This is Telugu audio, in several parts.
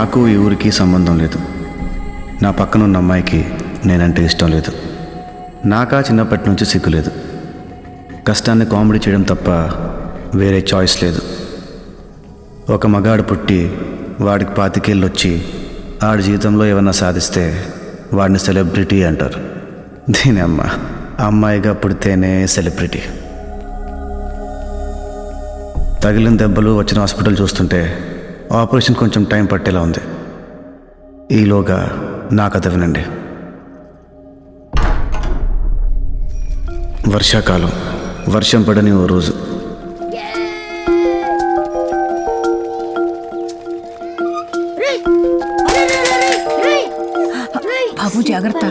నాకు ఈ ఊరికి సంబంధం లేదు. నా పక్కన ఉన్న అమ్మాయికి నేనంటే ఇష్టం లేదు. నాకా చిన్నప్పటి నుంచి సిగ్గు లేదు. కష్టాన్ని కామెడీ చేయడం తప్ప వేరే చాయిస్ లేదు. ఒక మగాడు పుట్టి వాడికి 25 ఏళ్ళు వచ్చి ఆడి జీవితంలో ఏమన్నా సాధిస్తే వాడిని సెలబ్రిటీ అంటారు. దీని అమ్మాయిగా పుడితేనే సెలబ్రిటీ. తగిలిన దెబ్బలు వచ్చిన హాస్పిటల్ చూస్తుంటే ఆపరేషన్ కొంచెం టైం పట్టేలా ఉంది. ఈలోగా నా కథ వినండి. వర్షాకాలం, వర్షం పడని ఓ రోజు. బాబు జాగ్రత్త.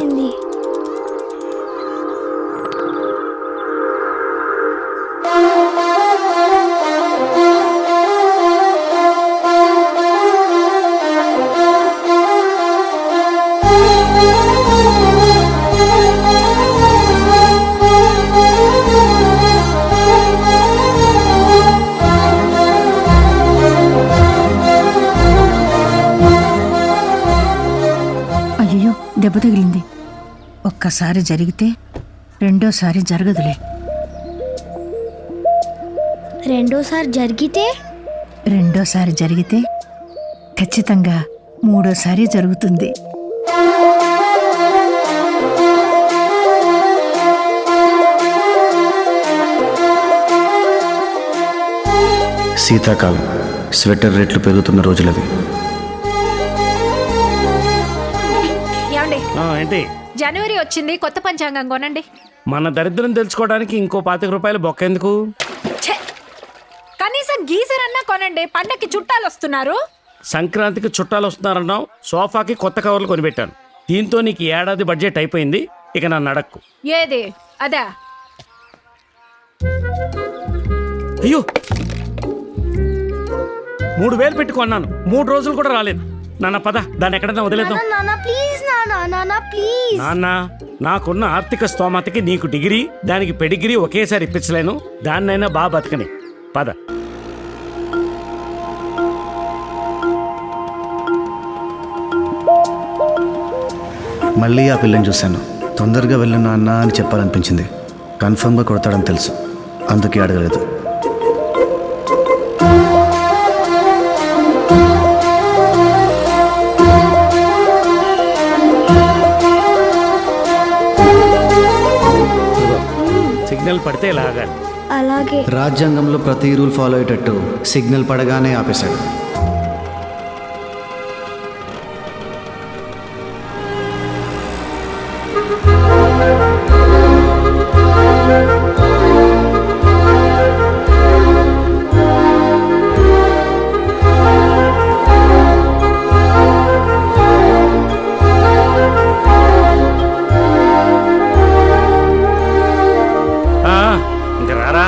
అయ్యో, దెబ్బ తగిలింది. ఒక్కసారి జరిగితే రెండోసారి జరగదులే. రెండోసారి జరిగితే ఖచ్చితంగా మూడోసారి జరుగుతుంది. శీతాకాలం, స్వెటర్ రేట్లు పెరుగుతున్న రోజులవి. ఏంటి జనవరి వచ్చింది, కొత్త పంచాంగం కొనండి. మన దరిద్రం తెలుసుకోవడానికి ఇంకో 25 రూపాయలు బొక్క ఎందుకు? ఛే! కనీసం గీజర్ అన్నా కొనండి, పండక్కి చుట్టాలు వస్తున్నారు. సంక్రాంతికి చుట్టాలు వస్తున్నారన్నావు, సోఫాకి కొత్త కవర్లు కొనిపెట్టాను. దీంతో నీకు ఏడాది బడ్జెట్ అయిపోయింది. ఇక నన్ను అడక్కు. ఏది అదా? అయ్యో, 3000 పెట్టి కొన్నాను, 3 రోజులు కూడా రాలేదు. నాన్న పద, దాన్ని ఎక్కడైనా వదిలేద్దాం. నాన్న, నాకున్న ఆర్థిక స్తోమతకి నీకు డిగ్రీ, దానికి పెడిగ్రీ ఒకేసారి ఇప్పించలేను. దాన్నైనా బాగా బతకని. పద. మళ్ళీ ఆ పిల్లని చూశాను. తొందరగా వెళ్ళిన నాన్న అని చెప్పాలనిపించింది. కన్ఫర్మ్గా కొడతాడని తెలుసు, అందుకే అడగలేదు. సిగ్నల్ పడితే లాగాలి. అలాగే. రాజ్యాంగంలో ప్రతి రూల్ ఫాలో అయ్యేటట్టు సిగ్నల్ పడగానే ఆపేశాడు. ఇంక రారా.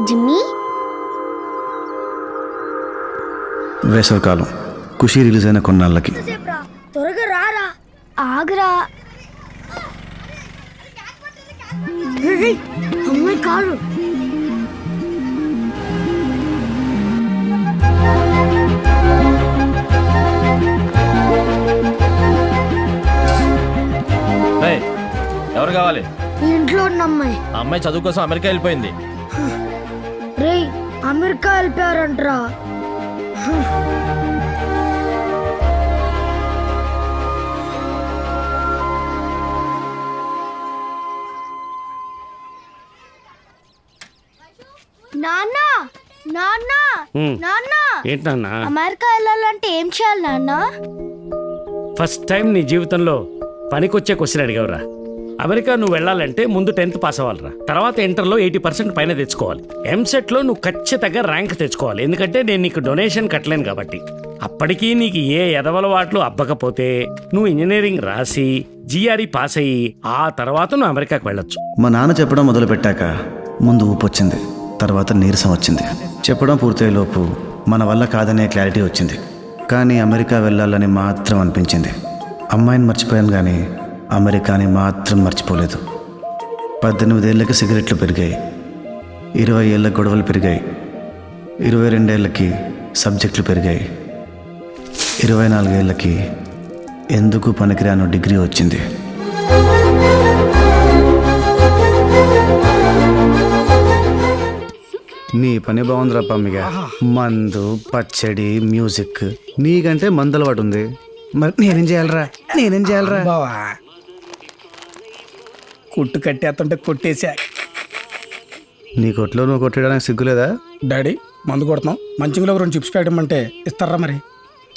జిమ్మీ, వేసవికాలం, ఖుషి రిలీజ్ అయిన కొన్నాళ్ళకి. త్వరగా రారా. ఆగరా. అమ్మాయి కారు. ఎవరు కావాలి? ఇంట్లో ఉన్న అమ్మాయి. ఆ అమ్మాయి చదువు కోసం అమెరికా వెళ్ళిపోయింది. రేయ్, అమెరికా వెళ్ళిపోయారంటరా. నాన్న, నాన్న, నాన్న. ఏంటి నాన్న? అమెరికా వెళ్ళాలంటే ఏం చేయాలి నాన్న? ఫస్ట్ టైం నీ జీవితంలో పనికొచ్చే క్వశ్చన్ అడిగావురా. అమెరికా నువ్వు వెళ్ళాలంటే ముందు 10th పాస్ అవ్వాలిరా. తర్వాత ఇంటర్లో 80% పైన తెచ్చుకోవాలి. ఎంసెట్లో నువ్వు ఖచ్చితంగా ర్యాంక్ తెచ్చుకోవాలి. ఎందుకంటే నేను నీకు డొనేషన్ కట్టలేను కాబట్టి. అప్పటికీ నీకు ఏ ఎదవలవాట్లు అబ్బకపోతే నువ్వు ఇంజనీరింగ్ రాసి జిఆర్ఈ పాస్ అయ్యి ఆ తర్వాత నువ్వు అమెరికాకు వెళ్ళొచ్చు. మా నాన్న చెప్పడం మొదలుపెట్టాక ముందు ఊపు వచ్చింది, తర్వాత నీరసం వచ్చింది. చెప్పడం పూర్తయ్యేలోపు మన వల్ల కాదనే క్లారిటీ వచ్చింది. కానీ అమెరికా వెళ్ళాలని మాత్రం అనిపించింది. అమ్మాయిని మర్చిపోయాను కానీ అమెరికాని మాత్రం మర్చిపోలేదు. 18 ఏళ్ళకి సిగరెట్లు పెరిగాయి, 20 ఏళ్ళకి గొడవలు పెరిగాయి, 22 ఏళ్ళకి సబ్జెక్టులు పెరిగాయి, 24 ఏళ్ళకి ఎందుకు పనికిరాను డిగ్రీ వచ్చింది. నీ పని బాగుందిరా పమ్మిగా. మందు, పచ్చడి, మ్యూజిక్. నీకంటే మందు అలవాటు ఉంది. మరి నేనేం చేయాలరా? బావా కుట్టు కట్టేస్తుంటే కొట్టేశా. నీ కొట్లో నువ్వు కొట్టడానికి సిగ్గులేదా? డాడీ మందు కొడుతున్నాం, మంచిగా 2 చిప్స్ పెట్టమంటే ఇస్తారా మరి?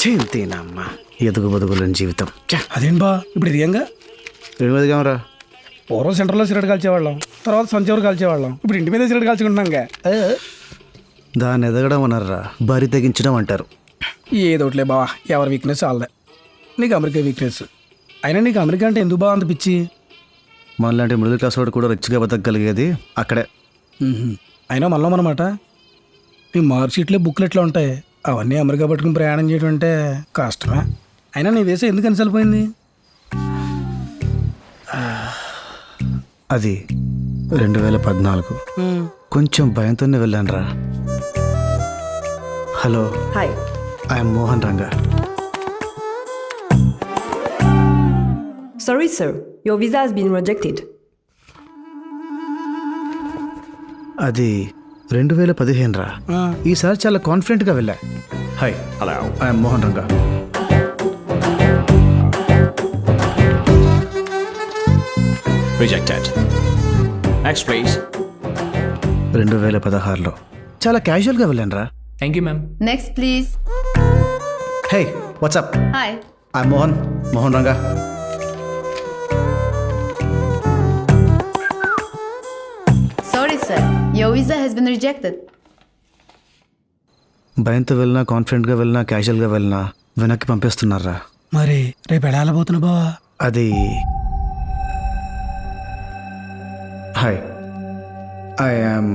చింతేనమ్మా ఎదుగు బతుకులని జీవితం. అదేం బా ఇప్పుడు ఇది ఏంగా? ఎదుగుమరా. పూర్వం సెంటర్లో సిగరెట్ కాల్చేవాళ్ళం, తర్వాత సంచవరు కాల్చేవాళ్ళం, ఇప్పుడు ఇంటి మీద సిగరెట్ కాల్చుకుంటున్నాంగా. దాన్ని ఎదగడం అన్నారా, బరి తెగించడం అంటారు. ఏదోట్లే బావా, ఎవరి వీక్నెస్ వాళ్ళదే. నీకు అమెరికా వీక్నెస్ అయినా నీకు అమెరికా అంటే ఎందుకు బాగా అంత పిచ్చి? మనలాంటి మిడిల్ క్లాస్ వాడు కూడా రిచ్గా బతకగలిగేది అక్కడే. అయినా మనమాట ఈ మార్క్షీట్లే బుక్లు ఎట్లా ఉంటాయి, అవన్నీ అమెరికా పట్టుకుని ప్రయాణం చేయడం అంటే కష్టమే. అయినా నీ దేశం ఎందుకు అనిసలిపోయింది? అది 2014. కొంచెం భయంతోనే వెళ్ళాను రా. Hello, hi. I'm Mohan Ranga. Sorry, sir. Your visa has been rejected. అది 2015 రా. ఈసారి చాలా కాన్ఫిడెంట్గా వెళ్ళా. Hi, hello, I'm Mohan Ranga. Rejected. Next, please. 2016లో చాలా క్యాజువల్గా వెళ్ళాను రా. Thank you, ma'am. Next, please. Hey, WhatsApp? Hi. I'm Mohan Ranga. Sorry, sir. Your visa has been rejected. భయంతో వెళ్ళినా, కాన్ఫిడెంట్గా వెళ్ళినా, క్యాజువల్గా వెళ్ళినా వెనక్కి పంపిస్తున్నారా. మరి రేపు ఎడాలబోతున్నా బావా? అది హాయ్, ఐ యామ్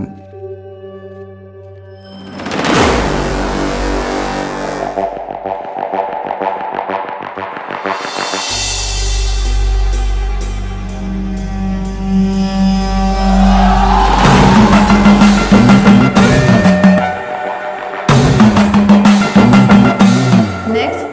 Next.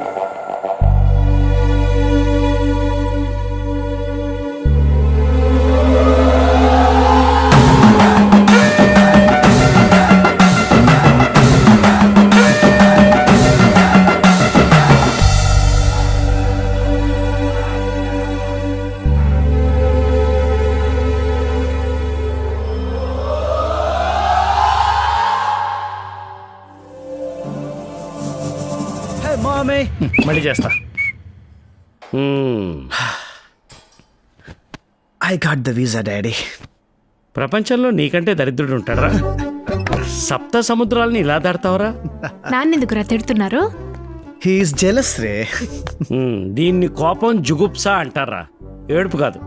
మళ్ళీ చేస్తా. I got the visa daddy. ప్రపంచంలో నీకంటే దరిద్రుడు ఉంటాడరా? సప్త సముద్రాలని ఇలా దాడతావరా? నాన్నెందుకురా తిడుతున్నారు? హీఈస్ జెలస్ రే. దీన్ని కోపం జుగుప్సా అంటారా, ఏడుపు కాదు.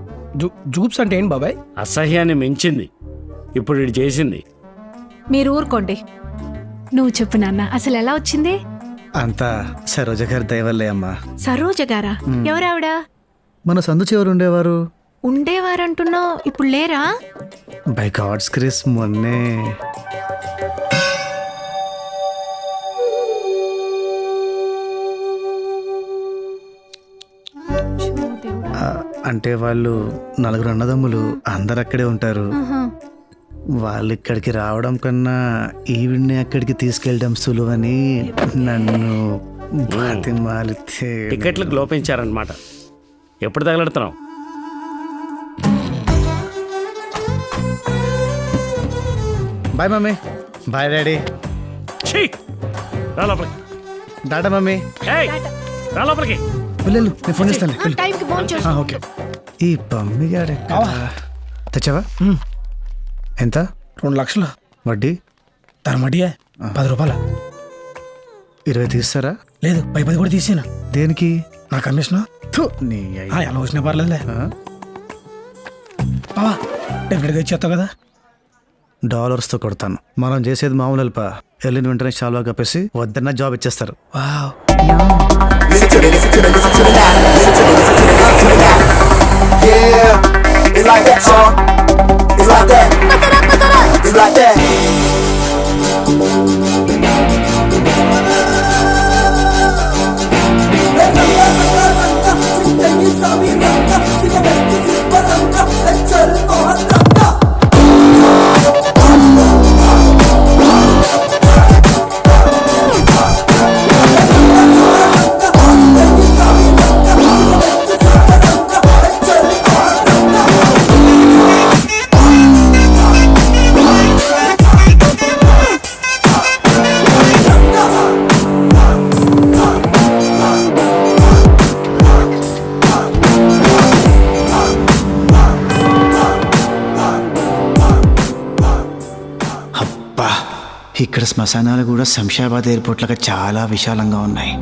జూప్స్ అంటే ఏంటి బాబాయ్? అసహ్యాన్ని మించింది ఇప్పుడు ఇది చేసింది. మీరు ఊరుకోండి. నువ్వు చెప్పు నాన్న, అసలు ఎలా వచ్చింది? అంతా సరోజ గారి దయవల్లే అమ్మా. సరోజ గారా? ఎవరావిడ? మన సందు చివరు ఉండేవారు. ఉండేవారంటున్నావు, ఇప్పుడు లేరా? బై గాడ్స్ గ్రేస్ మొన్నే. అంటే వాళ్ళు 4 అన్నదమ్ములు, అందరు అక్కడే ఉంటారు. వాళ్ళు ఇక్కడికి రావడం కన్నా ఈవిడ్ని అక్కడికి తీసుకెళ్ళడం సులువని నన్ను బతిమాలితే టికెట్లకు లోపించారనమాట. ఎప్పుడు తగలడుతున్నావు? Bye mummy. Bye daddy. ఛీ! రా లోపలికి. డాటా మమ్మీ. ఏయ్, రా లోపలికి. వెళ్ళు, నేను ఫోన్ చేస్తాను. టైంకి ఫోన్ చేస్తా. ఓకే. ఈ పమ్మిగాడు తెచ్చావా? ఎంత? 2 లక్షలు. వడ్డీ? తరమటియే 10 రూపాయలు. 20 తీస్తారా? లేదు, 10 కూడా తీసాను. దేనికి? నా కమిషన్. నీ ఎలా వచ్చినా పర్లేదులే బావా, డెఫినెట్గా ఇచ్చేస్తావు కదా? డాలర్స్తో కొడతాను. మనం చేసేది మామూలు హెల్ప్. వెళ్ళిన వెంటనే షాల్వా కప్పేసి వద్దన్న జాబ్ ఇచ్చేస్తారు. Wow. It's like that, y'all. It's like that. It's like that. అబ్బా, ఇక్కడ శ్మశానాలు కూడా శంషాబాద్ ఎయిర్పోర్ట్ లాగా చాలా విశాలంగా ఉన్నాయి.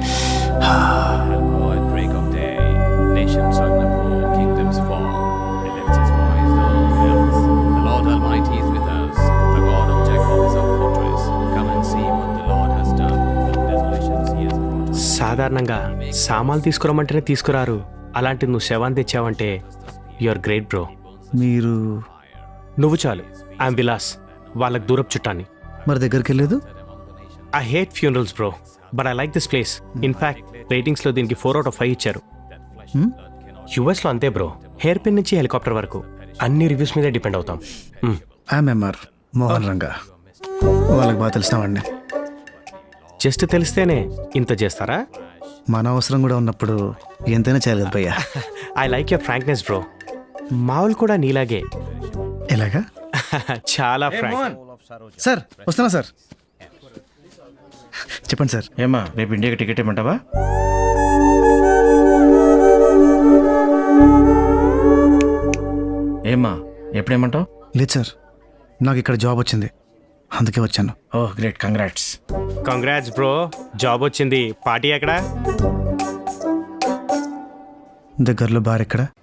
Break of day, nations uproar, kingdoms fall. He lifts his voice, the earth fills. The Lord Almighty is with us. The God of Jacob is our fortress. Come and see what the Lord has done. The desolations he has brought us. సాధారణంగా సామాన్లు తీసుకురమ్మంటేనే తీసుకురారు. అలాంటి నువ్వు శవాన్ని తెచ్చావంటే యువర్ గ్రేట్ బ్రో. మీరు నువ్వు చాలు. ఐఎమ్ విలాస్, వాళ్ళకి దూరపు చుట్టాన్ని. మరి దగ్గరికి వెళ్ళలేదు? I hate funerals bro, but I like this place. In fact రేటింగ్స్లో దీనికి 4 out of 5 ఇచ్చారు. యుఎస్లో అంతే బ్రో, హెయిర్ పిన్ నుంచి హెలికాప్టర్ వరకు అన్ని రివ్యూస్ మీదే డిపెండ్ అవుతాం. ఎంఆర్ మోహన్ రంగా, వాళ్ళకి బాగా తెలిసిన వాడిని. జస్ట్ తెలిస్తేనే ఇంత చేస్తారా? మన అవసరం కూడా ఉన్నప్పుడు ఎంతైనా చేయాలి కదా భయ్యా. I like your frankness bro. మావులు కూడా నీలాగే ఎలాగా? చాలా ఫ్రాంక్. సార్ వస్తున్నా సార్. చెప్పండి సార్. ఏమా రేపు ఇండియాకి టికెట్ ఇవ్వమంటావా? ఏమా ఎప్పుడేమంటావు? లేదు సార్, నాకు ఇక్కడ జాబ్ వచ్చింది, అందుకే వచ్చాను. Oh great, congrats. Congrats bro, job వచ్చింది. పార్టీ ఎక్కడా? దగ్గరలో బార్ ఎక్కడ?